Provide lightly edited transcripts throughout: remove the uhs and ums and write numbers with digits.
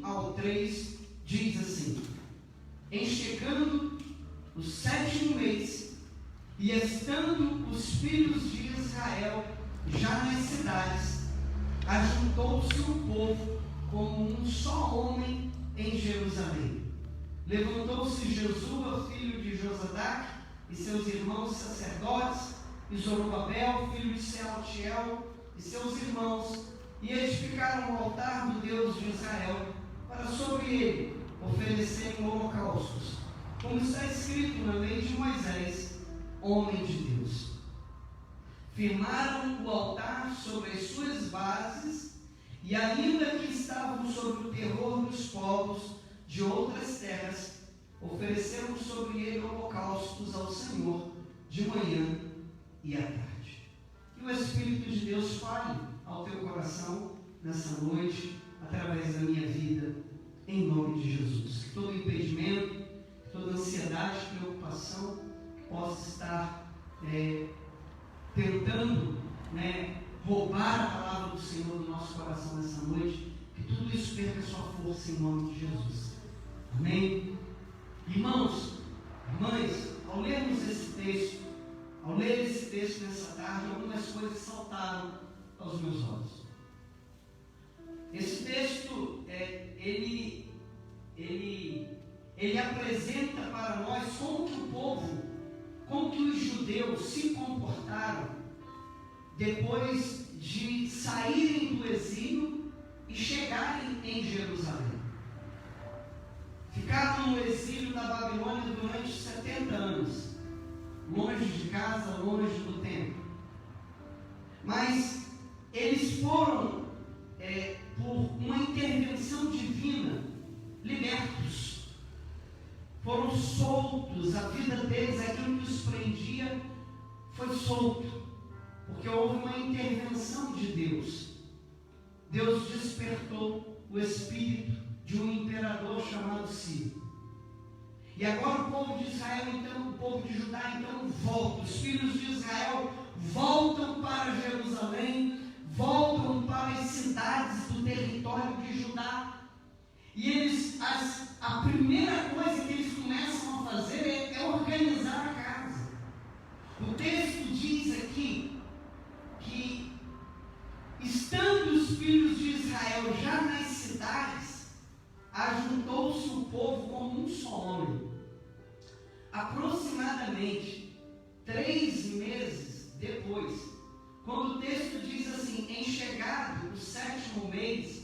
ao 3, diz assim: em chegando o 7º mês, e estando os filhos de Israel já nas cidades, ajuntou-se o povo como um só homem em Jerusalém. Levantou-se Jesua, filho de Josadac, e seus irmãos sacerdotes, e Zorobabel, filho de Sealtiel, e seus irmãos, e edificaram o altar do Deus de Israel, para sobre ele oferecerem holocaustos, como está escrito na lei de Moisés, homem de Deus. Firmaram o altar sobre as suas bases, e ainda que estavam sob o terror dos povos de outras terras, ofereceram sobre ele holocaustos ao Senhor de manhã e à tarde. Que o Espírito de Deus fale ao teu coração nessa noite, através da minha vida, em nome de Jesus. Que todo impedimento, toda ansiedade, preocupação que possa estar tentando roubar a palavra do Senhor do nosso coração nessa noite, que tudo isso perca sua força em nome de Jesus. Amém? Irmãos, irmãs, ao lermos esse texto, ao ler esse texto nessa tarde, algumas coisas saltaram aos meus olhos. Esse texto, ele apresenta para nós como que o povo, como que os judeus se comportaram depois de saírem do exílio e chegarem em Jerusalém. Ficaram no exílio da Babilônia durante 70 anos, longe de casa, longe do templo. Mas eles foram, por uma intervenção divina, libertos. Foram soltos, a vida deles, aquilo que os prendia, foi solto, porque houve uma intervenção de Deus. Deus despertou o espírito de um imperador chamado Ciro. E agora o povo de Israel, então, o povo de Judá, então, volta. Os filhos de Israel voltam para Jerusalém, voltam para as cidades do território de Judá. E eles, a primeira coisa que eles começam a fazer é organizar a casa. O texto diz aqui que, estando os filhos de Israel já nas cidades, ajuntou-se o povo como um só homem. Aproximadamente 3 meses depois, quando o texto diz assim, em chegado o 7º mês,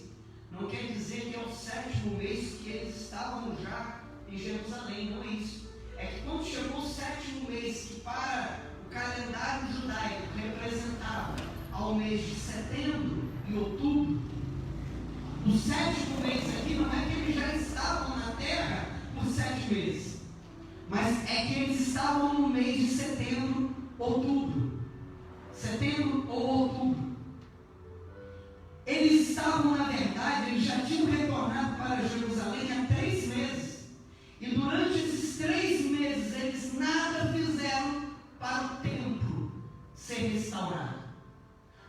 não quer dizer que é o 7º mês que eles estavam já em Jerusalém, não é isso. É que quando chegou o 7º mês, que para o calendário judaico representava ao mês de setembro e outubro, o 7º mês aqui não é que eles já estavam na terra por 7 meses, mas é que eles estavam no mês de setembro, outubro. Setembro ou outubro. Eles estavam, na verdade, eles já tinham retornado para Jerusalém há 3 meses. E durante esses 3 meses, eles nada fizeram para o templo ser restaurado.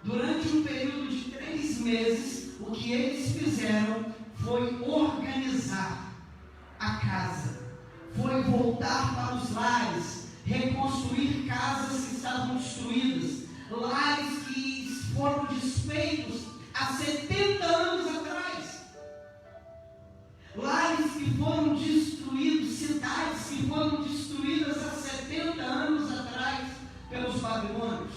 Durante um período de 3 meses, o que eles fizeram foi organizar a casa, foi voltar para os lares, reconstruir casas que estavam destruídas, lares que foram desfeitos há 70 anos atrás, lares que foram destruídos, cidades que foram destruídas há 70 anos atrás pelos babilônios,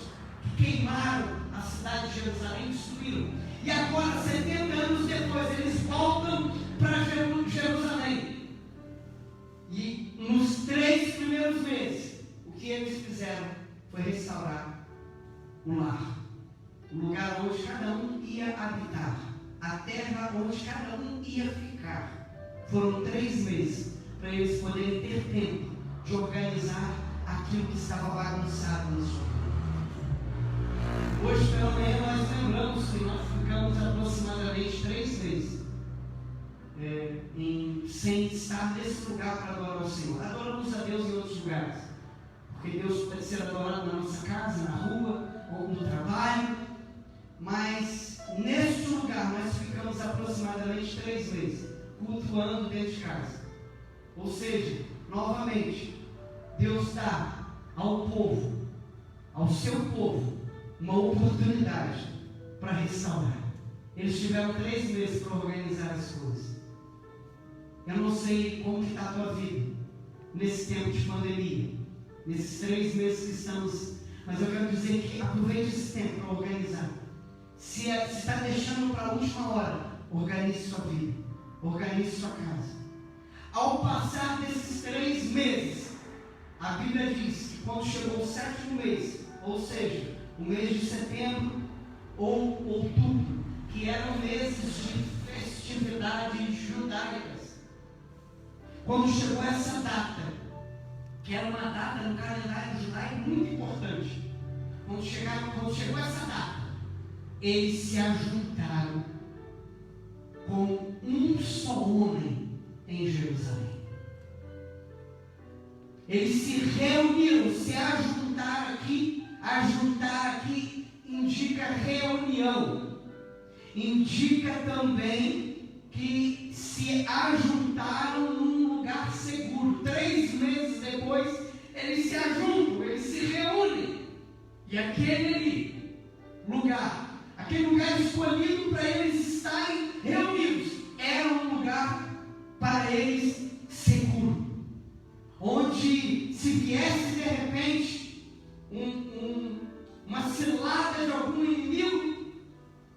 que queimaram a cidade de Jerusalém, destruíram. E agora, 70 anos depois, eles voltam para Jerusalém. E nos 3 primeiros meses, o que eles fizeram foi restaurar o lar, o lugar onde cada um ia habitar, a terra onde cada um ia ficar. Foram 3 meses para eles poderem ter tempo de organizar aquilo que estava bagunçado na sua vida. Hoje pela manhã nós lembramos que nós ficamos aproximadamente 3 meses sem estar nesse lugar para adorar o Senhor. Adoramos a Deus em outros lugares, porque Deus pode ser adorado na nossa casa, na rua ou no trabalho, mas neste lugar nós ficamos aproximadamente 3 meses, cultuando dentro de casa. Ou seja, novamente, Deus dá ao povo, ao seu povo, uma oportunidade para restaurar. Eles tiveram 3 meses para organizar as coisas. Eu não sei como está a tua vida nesse tempo de pandemia, nesses 3 meses que estamos, mas eu quero dizer que aproveite esse tempo para organizar. Se está deixando para a última hora, organize sua vida, organize sua casa. Ao passar desses 3 meses, a Bíblia diz que quando chegou o 7º mês, ou seja, o mês de setembro ou outubro, que eram meses de festividades judaicas, quando chegou essa data, que era uma data no calendário judaico muito importante, quando chegou essa data, eles se ajuntaram como um só homem em Jerusalém. Eles se reuniram, se ajuntar aqui indica reunião, indica também que se ajuntaram num lugar seguro. 3 meses depois, eles se ajuntam, eles se reúnem, e aquele lugar escolhido para eles estarem reunidos, era um lugar para eles seguro, onde se viesse de repente uma cilada de algum inimigo,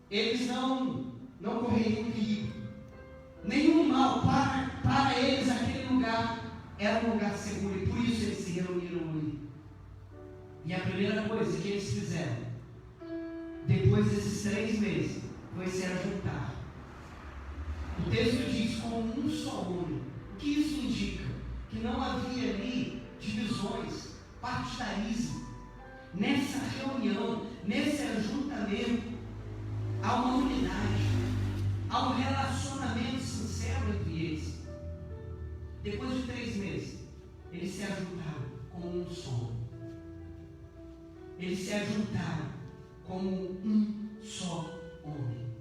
eles não correriam perigo, nenhum mal. Para eles aquele lugar era um lugar seguro, e por isso eles se reuniram ali. E a primeira coisa que eles fizeram depois desses 3 meses foi se ajuntar. O texto diz como um só homem. O que isso indica? Que não havia ali divisões, partidarismo. Nessa reunião, nesse ajuntamento, há uma unidade, há um relacionamento sincero entre eles. Depois de 3 meses, eles se ajuntaram como um só. Eles se ajuntaram como um só homem,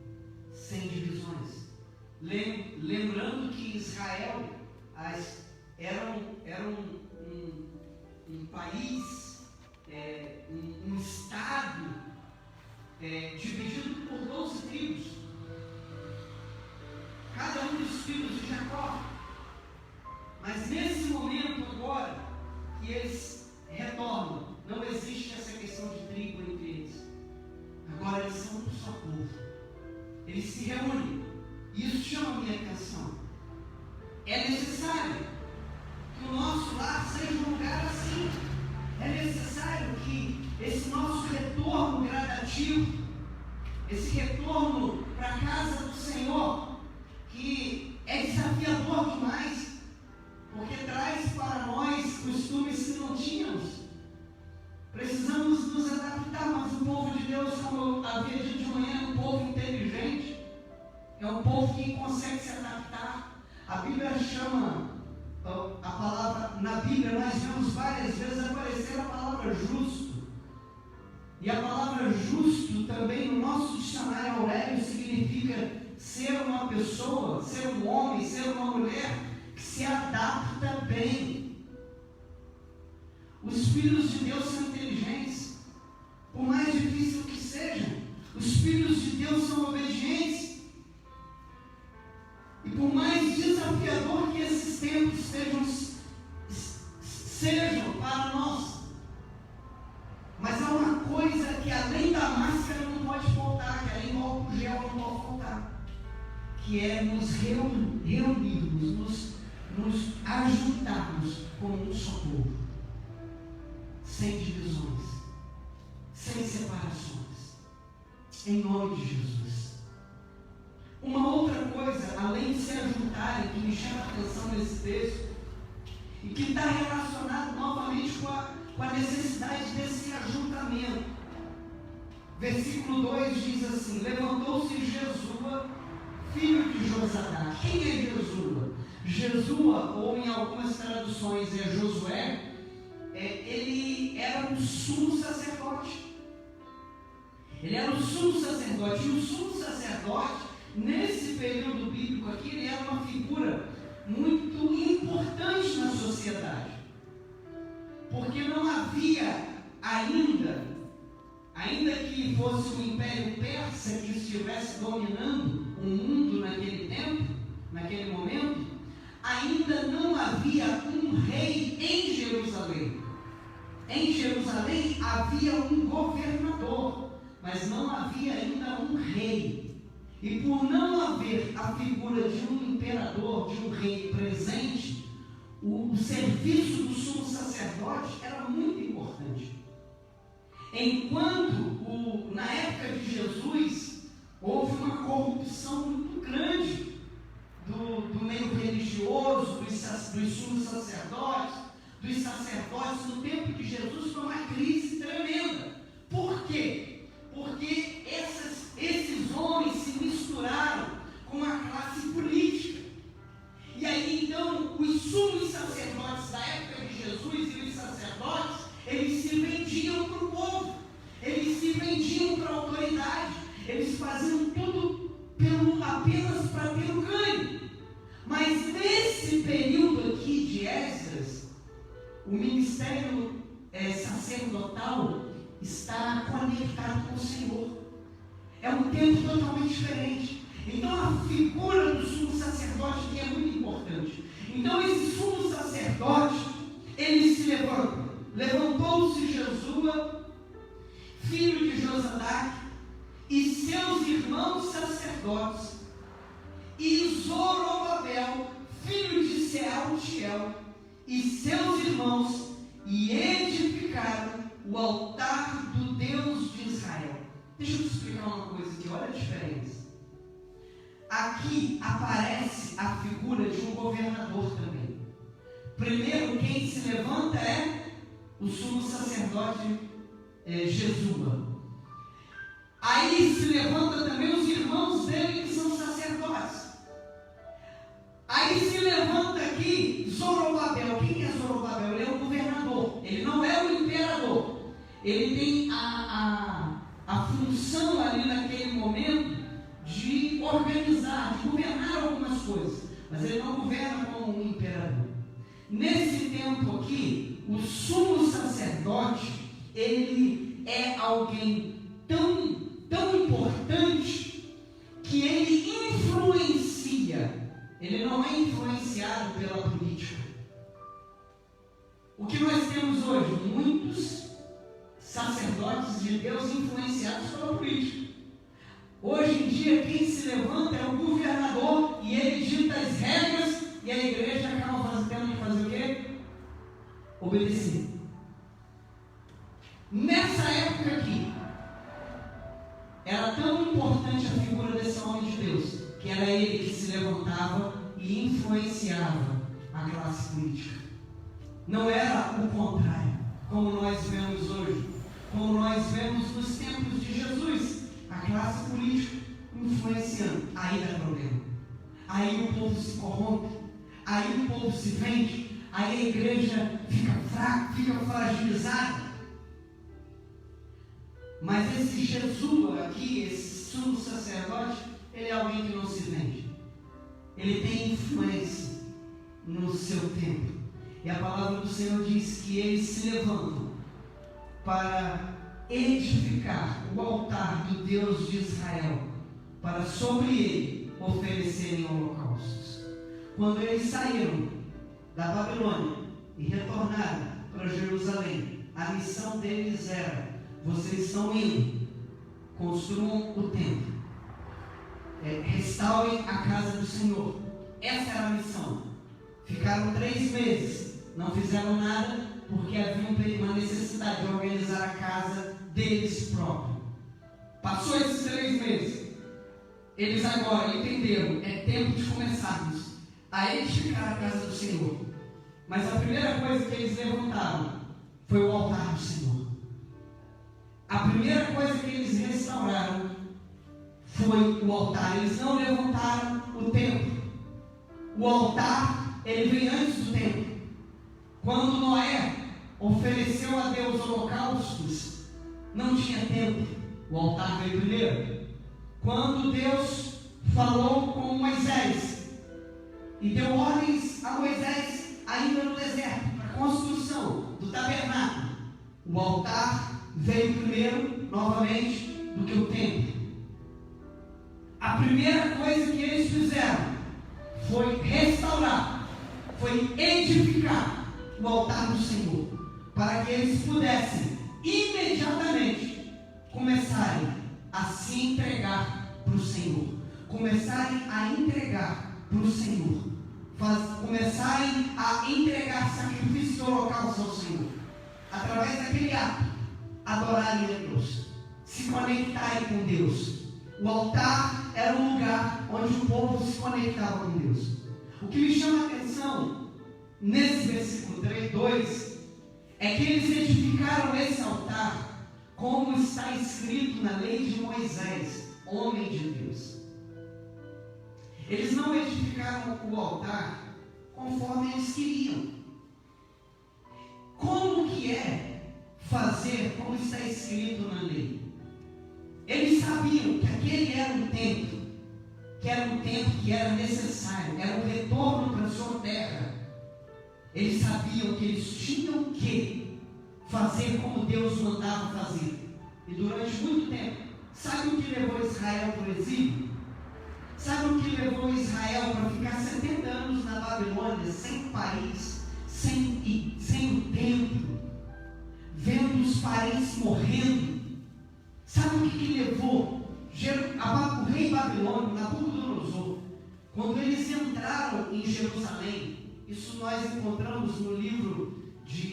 sem divisões. Lembrando que Israel era um país, um estado dividido por 12 tribos, cada um dos filhos de Jacó. Mas nesse momento agora que eles retornam, não existe essa questão de tribo entre eles. Agora eles são um só povo. Eles se reúnem. E isso chama a minha atenção. É necessário que o nosso lar seja um lugar assim. É necessário que esse nosso retorno gradativo, esse retorno para a casa do Senhor, que é desafiador demais, porque traz para nós costumes que não tínhamos. Precisamos nos adaptar, mas o povo de Deus, como eu havia dito de manhã, é um povo inteligente, é um povo que consegue se adaptar. A Bíblia chama, a palavra, na Bíblia nós vemos várias vezes aparecer a palavra justo. E a palavra justo também no nosso dicionário Aurélio significa ser uma pessoa, ser um homem, ser uma mulher que se adapta bem. Os filhos de Deus são inteligentes, por mais difícil que seja. Os filhos de Deus são obedientes. E por mais desafiador que esses tempos sejam para nós, mas há uma coisa que além da máscara não pode faltar, que além do álcool gel não pode faltar, que é nos reunirmos, nos ajuntarmos como um só povo, sem divisões, sem separações, em nome de Jesus. Uma outra coisa, além de se ajuntarem, que me chama a atenção nesse texto, e que está relacionado novamente com a necessidade desse ajuntamento. Versículo 2 diz assim: levantou-se Jesua, filho de Josadá. Quem é Jesua? Jesua, ou em algumas traduções é Josué, ele era um sumo sacerdote. Ele era o sumo sacerdote. E o sumo sacerdote, nesse período bíblico aqui, ele era uma figura figura muito importante na sociedade, porque não havia ainda que fosse o Império Persa que estivesse dominando o mundo naquele tempo, naquele momento, ainda não havia um rei em Jerusalém. Em Jerusalém havia um governador, mas não havia ainda um rei. E por não haver a figura de um imperador, de um rei presente, o serviço do sumo sacerdote era muito importante. Enquanto, na época de Jesus, houve uma corrupção muito grande do meio religioso, dos sumos sacerdotes, dos sacerdotes. No tempo de Jesus foi uma crise tremenda. Por quê? Porque esses homens se misturaram com a classe política. E aí então os sumos sacerdotes da época de Jesus e os sacerdotes, eles se vendiam para o povo, eles se vendiam para a autoridade, eles faziam tudo apenas para ter o ganho. Mas nesse período aqui de Esdras, o ministério sacerdotal está conectado com o Senhor. É um tempo totalmente diferente. Então a figura do sumo sacerdote aqui é muito importante. Então esse sumo sacerdote, ele se levanta. Levantou-se Jesua, filho de Josadaque, e seus irmãos sacerdotes, e Zorobabel, filho de Sealtiel, e seus irmãos, e edificaram o altar do Deus de Israel. Deixa eu te explicar uma coisa aqui, olha a diferença. Aqui aparece a figura de um governador também. Primeiro, quem se levanta é o sumo sacerdote Jesua. Aí se levanta também os irmãos dele que são sacerdotes. Aí se levanta aqui Zorobabel. Quem é Zorobabel? Ele é o governador. Ele não é o imperador. Ele tem a função ali naquele momento de organizar, de governar algumas coisas. Mas ele não governa como um imperador. Nesse tempo aqui, o sumo sacerdote, ele é alguém tão importante que ele influencia. Ele não é influenciado pela política. O que nós temos hoje? Muitos sacerdotes de Deus influenciados pela política. Hoje em dia, quem se levanta é o governador e ele dita as regras e a igreja acaba tendo que fazer o quê? Obedecer. Nessa época aqui, era tão importante a figura desse homem de Deus, que era ele que se levantava e influenciava a classe política. Não era o contrário, como nós vemos hoje, como nós vemos nos tempos de Jesus, a classe política influenciando. Aí dá problema. Aí o povo se corrompe, aí o povo se vende, aí a igreja fica fraca, fica fragilizada. Mas esse Jesua aqui, esse sumo sacerdote, ele é alguém que não se vende. Ele tem influência no seu tempo. E a palavra do Senhor diz que eles se levantam para edificar o altar do Deus de Israel, para sobre ele oferecerem holocaustos. Quando eles saíram da Babilônia e retornaram para Jerusalém, a missão deles era: vocês estão indo, construam o templo, restaurem a casa do Senhor. Essa era a missão. Ficaram 3 meses, não fizeram nada, porque havia uma necessidade de organizar a casa deles próprios. Passou esses 3 meses, eles agora entenderam: é tempo de começarmos a edificar a casa do Senhor. Mas a primeira coisa que eles levantaram foi o altar do Senhor. A primeira coisa que eles restauraram foi o altar. Eles não levantaram o templo. O altar, ele vem antes do templo. Quando Noé ofereceu a Deus holocaustos, não tinha templo. O altar veio primeiro. Quando Deus falou com Moisés e deu ordens a Moisés, ainda no deserto, para a construção do tabernáculo. O altar veio primeiro, novamente, do que o templo. A primeira coisa que eles fizeram foi restaurar, foi edificar o altar do Senhor, para que eles pudessem imediatamente começarem a se entregar para o Senhor, começarem a entregar para o Senhor, começarem a entregar sacrifício de holocausto ao Senhor, através daquele ato, adorarem a Deus, se conectarem com Deus. O altar era um lugar onde o povo se conectava com Deus. O que me chama a atenção nesse versículo 2 é que eles edificaram esse altar como está escrito na lei de Moisés, homem de Deus. Eles não edificaram o altar conforme eles queriam. Como que é fazer como está escrito na lei? Eles sabiam que aquele era um templo, que era necessário, era um retorno para a sua terra. Eles sabiam que eles tinham que fazer como Deus mandava fazer. E durante muito tempo, sabe o que levou Israel para o exílio? Sabe o que levou Israel para ficar 70 anos na Babilônia, sem país, sem o templo, vendo os parentes morrendo? Sabe o que levou o rei babilônico, Nabucodonosor, quando eles entraram em Jerusalém? Isso nós encontramos no livro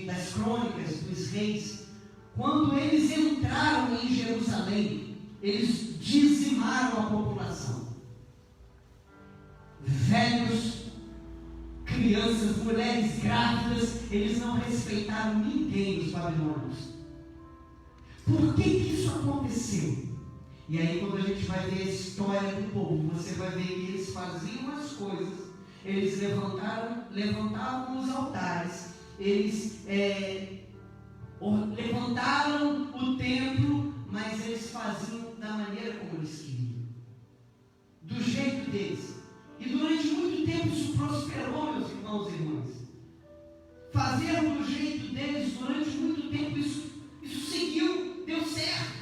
das Crônicas dos Reis. Quando eles entraram em Jerusalém, eles dizimaram a população. Velhos, crianças, mulheres grávidas, eles não respeitaram ninguém dos babilônios. Por que isso aconteceu? E aí, quando a gente vai ver a história do povo, você vai ver que eles faziam as coisas, eles levantavam os altares, eles levantaram o templo, mas eles faziam da maneira como eles queriam, do jeito deles. E durante muito tempo isso prosperou, meus irmãos e irmãs. Fazeram do jeito deles durante muito tempo, isso seguiu, deu certo.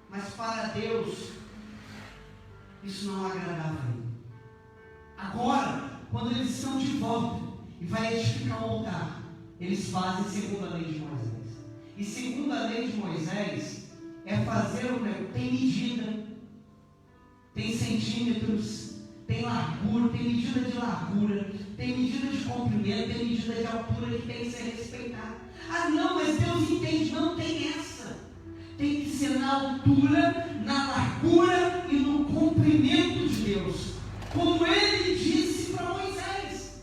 Mas para Deus, isso não agradava a Ele. Agora, quando eles estão de volta e vai edificar um altar, eles fazem segundo a lei de Moisés. E segundo a lei de Moisés, é fazer tem medida, tem centímetros, tem largura, tem medida de largura, tem medida de comprimento, tem medida de altura que tem que ser respeitada. Ah não, mas Deus entende, não tem essa. Tem que ser na altura, na largura e no comprimento de Deus, como Ele disse para Moisés.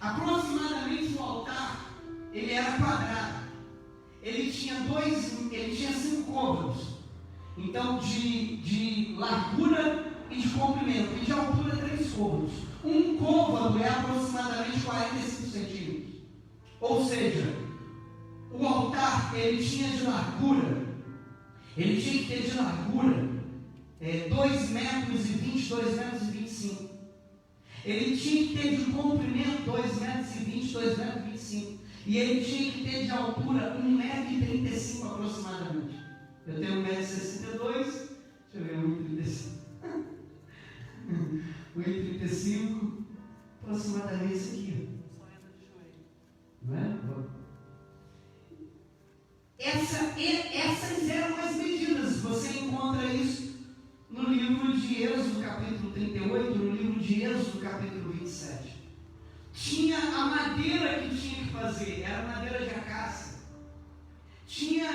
Aproximadamente o altar, ele era quadrado. Ele tinha 5 côvados. Então de largura e de comprimento, e de altura 3 côvados. Um côvado é aproximadamente 45 centímetros. Ou seja, o altar, ele tinha que ter de largura 2 metros e 20, 2 metros e 25. Ele tinha que ter de comprimento 2 metros e 20, 2 metros e 25. E ele tinha que ter de altura 1,35 metro aproximadamente. Eu tenho 1,62 m, deixa eu ver, 1,35 m. 1,35 m, aproximadamente isso aqui. Não é? Essas eram as medidas. Você encontra isso no livro de Êxodo, capítulo 38, no livro de Êxodo, capítulo 27. Tinha a madeira que tinha que fazer, era madeira de acácia. Tinha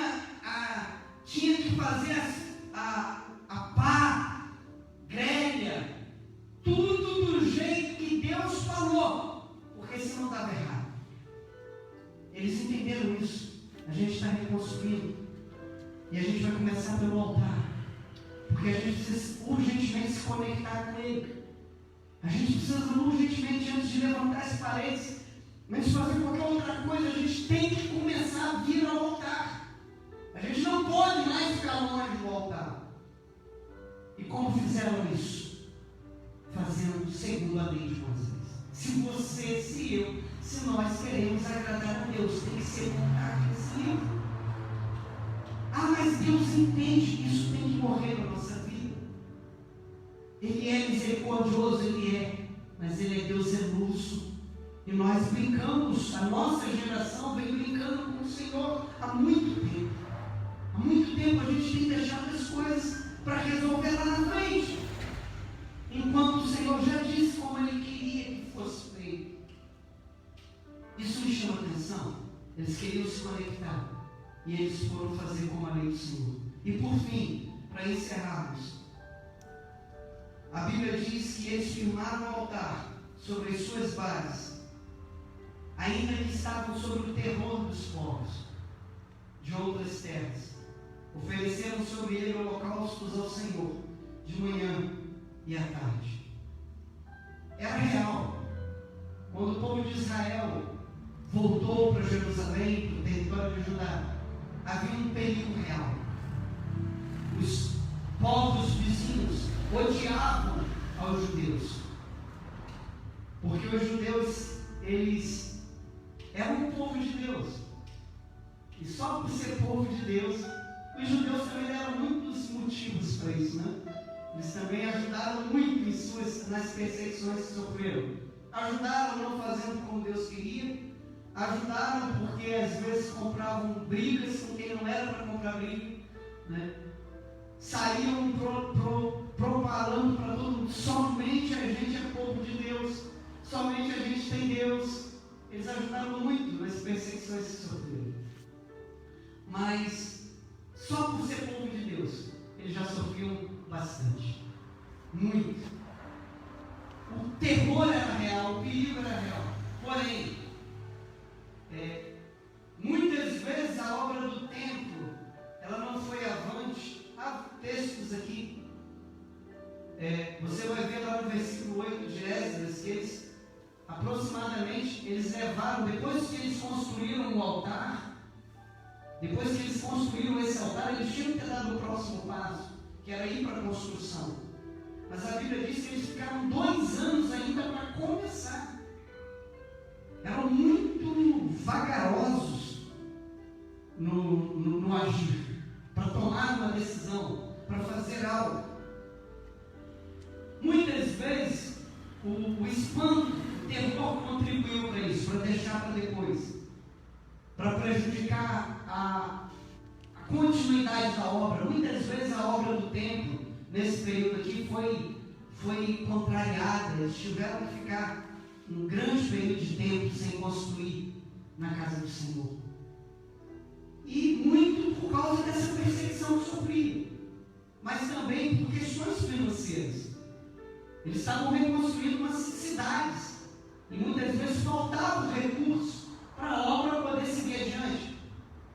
que fazer a pá, grelha, tudo do jeito que Deus falou, porque senão estava errado. Eles entenderam isso. A gente está reconstruindo e a gente vai começar pelo altar, porque a gente precisa urgentemente se conectar com Ele. A gente precisa urgentemente, antes de levantar as paredes, antes de fazer qualquer outra coisa, a gente tem que começar a vir ao altar. A gente não pode mais ficar longe do altar. E como fizeram isso? Fazendo fazendo segundo a lei de Moisés. Se você, se eu, se nós queremos agradar a Deus, tem que ser montado nesse livro. Ah, mas Deus entende que isso tem que morrer na nossa vida. Ele é misericordioso, Ele é, mas Ele é Deus zeloso. E nós brincamos, a nossa geração vem brincando com o Senhor há muito tempo. Há muito tempo a gente tem deixado as coisas para resolver lá na frente. Enquanto o Senhor já disse como Ele queria que fosse feito. Isso me chama a atenção. Eles queriam se conectar. E eles foram fazer como a lei do Senhor. E por fim, para encerrarmos, a Bíblia diz que eles firmaram o altar sobre as suas bases, ainda que estavam sob o terror dos povos de outras terras. Ofereceram sobre ele holocaustos ao Senhor, de manhã e à tarde. Era real. Quando o povo de Israel voltou para Jerusalém, para o território de Judá, havia um perigo real. Os povos vizinhos odiavam aos judeus, porque os judeus, eles eram o povo de Deus, e só por ser povo de Deus, os judeus também deram muitos motivos para isso, né? Eles também ajudaram muito nas perseguições que sofreram. Ajudaram não fazendo como Deus queria, ajudaram porque às vezes compravam brigas com quem não era para comprar briga, né? Saíam propalando para todo mundo: somente a gente é povo de Deus, somente a gente tem Deus. Eles ajudaram muito nas perseguições que sofreram, mas só por ser povo de Deus eles já sofriam bastante, muito. O terror era real, o perigo era real. Porém, muitas vezes a obra do templo, ela não foi avante. Há textos aqui, você vai ver lá no versículo 8 de Esdras, que eles, aproximadamente, eles levaram, depois que eles construíram o altar, depois que eles construíram esse altar, eles tinham que ter dado o próximo passo, que era ir para a construção. Mas a Bíblia diz que eles ficaram 2 anos ainda para começar. Eram muito vagarosos no agir, para tomar uma decisão, para fazer algo. Muitas vezes o espanto, o terror contribuiu para isso, para deixar para depois, para prejudicar a continuidade da obra. Muitas vezes a obra do templo, nesse período aqui, foi contrariada. Eles tiveram que ficar um grande período de tempo sem construir na casa do Senhor. E muito por causa dessa perseguição que sofriam, mas também por questões financeiras. Eles estavam reconstruindo umas cidades e muitas vezes faltava recurso para a obra poder seguir adiante.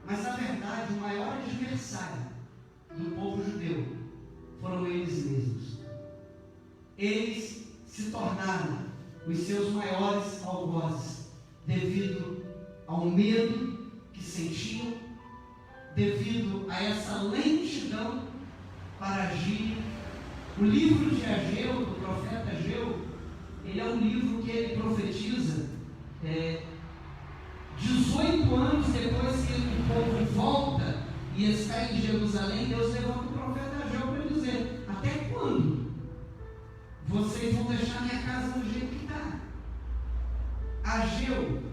Mas na verdade o maior adversário do povo judeu foram eles mesmos. Eles se tornaram os seus maiores algozes, devido ao medo que sentiam, devido a essa lentidão para agir. O livro de Ageu, do profeta Ageu, ele é um livro que ele profetiza 18 anos depois que o povo volta e está em Jerusalém. Deus levanta o profeta Ageu para dizer: até quando vocês vão deixar minha casa do jeito que está? Ageu,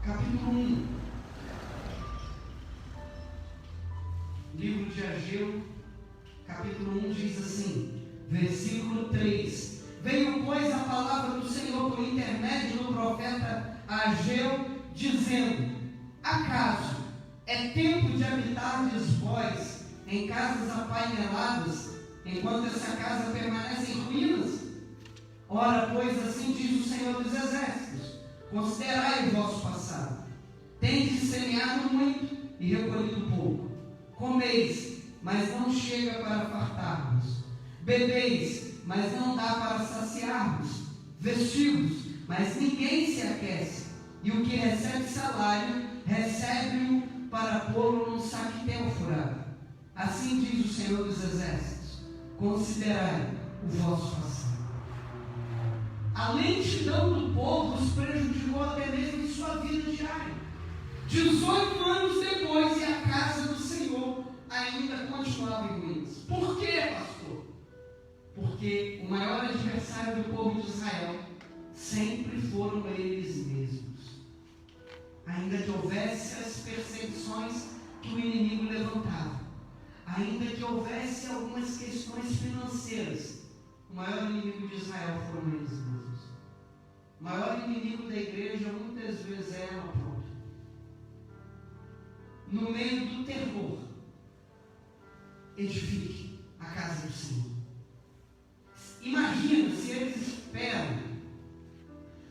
capítulo 1. Livro de Ageu, capítulo 1, diz assim, versículo 3: Veio, pois, a palavra do Senhor por intermédio do profeta Ageu, dizendo: acaso é tempo de habitardes vós em casas apaineladas, enquanto essa casa permanece em ruínas? Ora, pois, assim diz o Senhor dos Exércitos: considerai o vosso passado. Tendes semeado muito e recolhido pouco. Comeis, mas não chega para fartar-vos. Bebeis, mas não dá para saciar-vos. Vestimos, mas ninguém se aquece. E o que recebe salário, recebe-o para pô-lo num saquetel furado. Assim diz o Senhor dos Exércitos: considerai o vosso passado. A lentidão do povo os prejudicou até mesmo em sua vida diária. 18 anos depois, e a casa do Senhor ainda continuava em ruínas. Por quê, pastor? Porque o maior adversário do povo de Israel sempre foram eles mesmos. Ainda que houvesse as perseguições que o inimigo levantava, ainda que houvesse algumas questões financeiras, o maior inimigo de Israel foram eles mesmos. O maior inimigo da igreja muitas vezes é ela própria. No meio do terror, edifique a casa do Senhor. Imagina se eles esperam.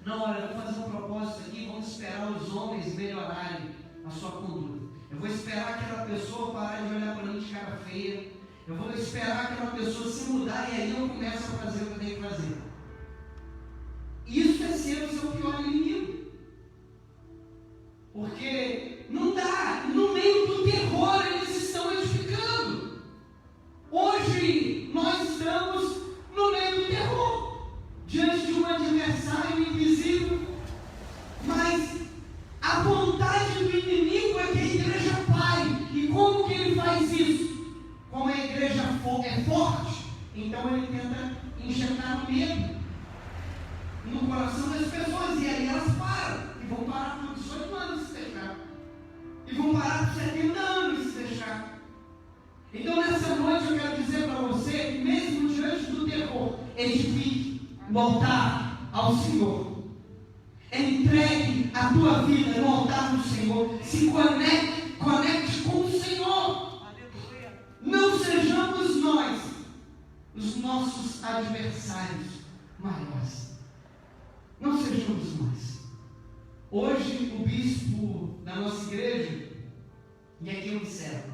Não, olha, eu vou fazer um propósito aqui, vamos esperar os homens melhorarem a sua conduta. Eu vou esperar aquela pessoa parar de olhar para mim de cara feia. Eu vou esperar aquela pessoa se mudar e aí eu começo a fazer o que eu tenho que fazer. Isso é ser o seu pior inimigo. Porque não dá, no meio do terror eles estão edificando. Hoje nós estamos no meio do terror, diante de um adversário invisível, mas a vontade do inimigo é que a igreja pare. E como que ele faz isso? Como a igreja é forte, então ele tenta injetar medo no coração das pessoas, e aí elas param, e vão parar por 18 anos se deixar, e vão parar por 70 anos se deixar. Então nessa noite eu quero dizer para você que mesmo diante do terror, edifique no altar ao Senhor. Entregue a tua vida no altar do Senhor. Se conecte com o Senhor. Não sejamos nós os nossos adversários maiores. Não sejamos nós. Hoje o bispo da nossa igreja, e aqui eu encerro,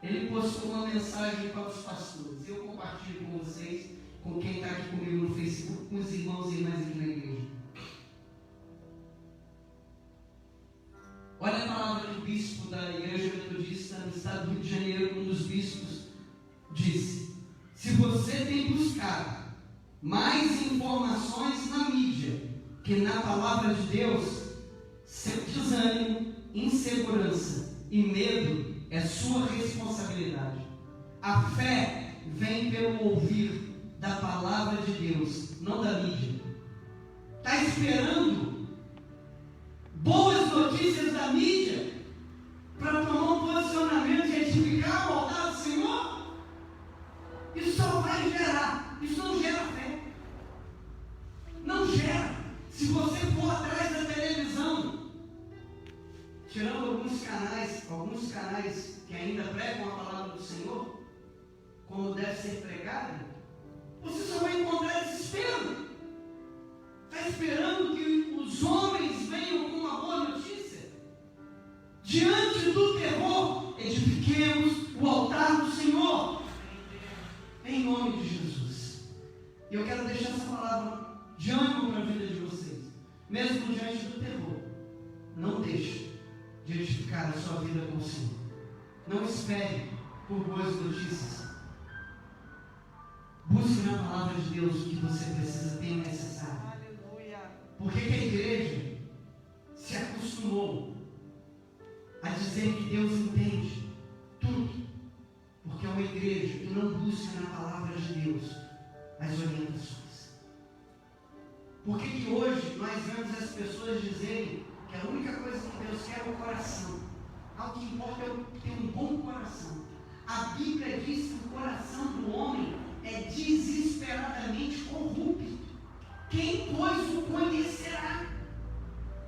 ele postou uma mensagem para os pastores. Eu compartilho com vocês, com quem está aqui comigo no Facebook, com os irmãos e irmãs aqui na igreja. Olha a palavra que o bispo da igreja metodista no estado do Rio de Janeiro, um dos bispos, disse: se você tem buscado mais informações na mídia que na palavra de Deus, seu desânimo, insegurança e medo é sua responsabilidade. A fé vem pelo ouvir da palavra de Deus, não da mídia. Está esperando boas notícias da mídia para tomar um posicionamento e edificar o altar do Senhor? Isso só vai gerar, isso não gera fé. Não gera. Se você for atrás da televisão, tirando alguns canais que ainda pregam a palavra do Senhor, como deve ser pregada, você só vai encontrar desespero. Está esperando que os homens venham com uma boa notícia? Diante do terror, edifiquemos o altar do Senhor, em nome de Jesus. E eu quero deixar essa palavra de ânimo para a vida de vocês. Mesmo diante do terror, não deixe de edificar a sua vida com o Senhor. Não espere por boas notícias. Busque na palavra de Deus o que você precisa, tem necessário. Por que a igreja se acostumou a dizer que Deus entende tudo? Porque é uma igreja que não busca na palavra de Deus as orientações. Por que hoje nós vemos as pessoas dizerem que a única coisa que Deus quer é o coração? O que importa é ter um bom coração. A Bíblia diz que o coração do homem é desesperadamente corrupto. Quem, pois, o conhecerá?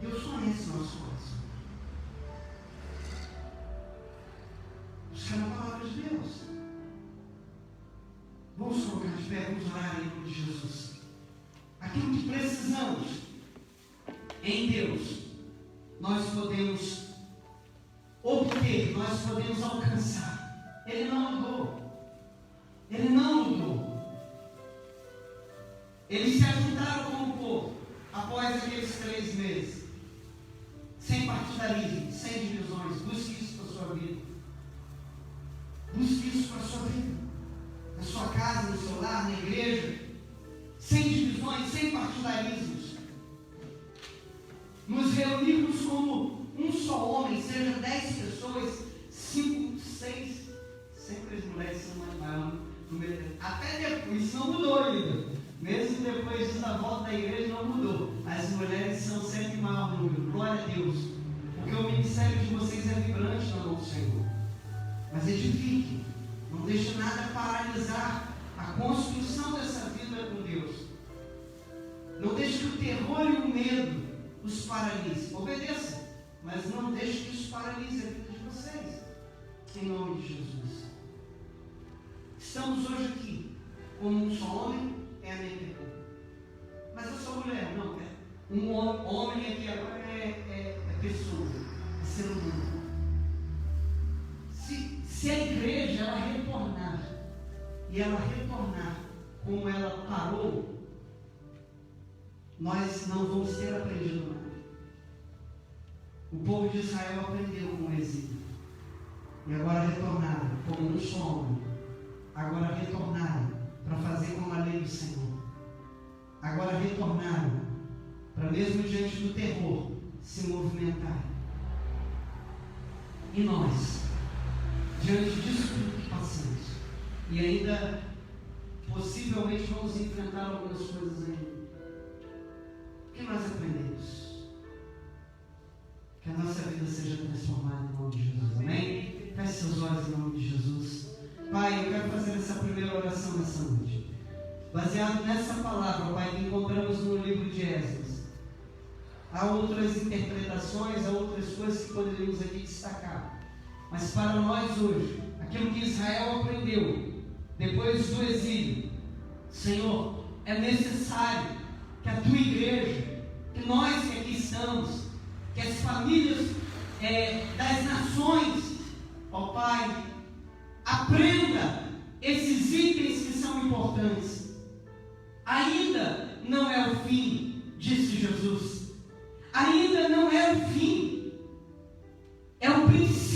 Deus conhece o nosso coração. Buscar a palavra de Deus. Vamos colocar de pé, vamos orar em nome de Jesus. Aquilo que precisamos em Deus, nós podemos obter, nós podemos alcançar. Ele não mudou. Ele não mudou. Eles se ajuntaram como povo após aqueles 3 meses, sem partidarismo, sem divisões. Busque isso para a sua vida. Busque isso para a sua vida, na sua casa, no seu lar, na igreja, sem divisões, sem partidarismos. Nos reunirmos como um só homem, seja 10 pessoas, 5, 6, sempre as mulheres são mais maiores. Até depois, isso não mudou ainda. Mesmo depois da volta da igreja não mudou. As mulheres são sempre maior número. Glória a Deus. Porque o ministério de vocês é vibrante na mão do Senhor. Mas edifiquem. Não deixe nada paralisar a construção dessa vida com Deus. Não deixe que o terror e o medo os paralise. Obedeça. Mas não deixe que isso paralise a vida de vocês. Em nome de Jesus. Estamos hoje aqui como um só homem, é a minha pergunta. Mas eu sou mulher, não, é. Um homem aqui agora é pessoa, é ser humano. Se a igreja ela retornar, e ela retornar como ela parou, nós não vamos ter aprendido nada. O povo de Israel aprendeu com o exílio, e agora retornaram como um só homem. Agora retornaram para fazer como a lei do Senhor. Agora retornaram para, mesmo diante do terror, se movimentar. E nós, diante disso tudo que passamos, e ainda possivelmente vamos enfrentar algumas coisas ainda, o que nós aprendemos? Que a nossa vida seja transformada em nome de Jesus. Amém? Feche seus olhos em nome de Jesus. Pai, eu quero fazer essa primeira oração nessa noite. Baseado nessa palavra, Pai, que encontramos no livro de Esdras. Há outras interpretações, há outras coisas que poderíamos aqui destacar. Mas para nós hoje, aquilo que Israel aprendeu depois do exílio, Senhor, é necessário que a Tua igreja, que nós que aqui estamos, que as famílias das nações, ó Pai, aprenda esses itens que são importantes. Ainda não é o fim, disse Jesus. Ainda não é o fim.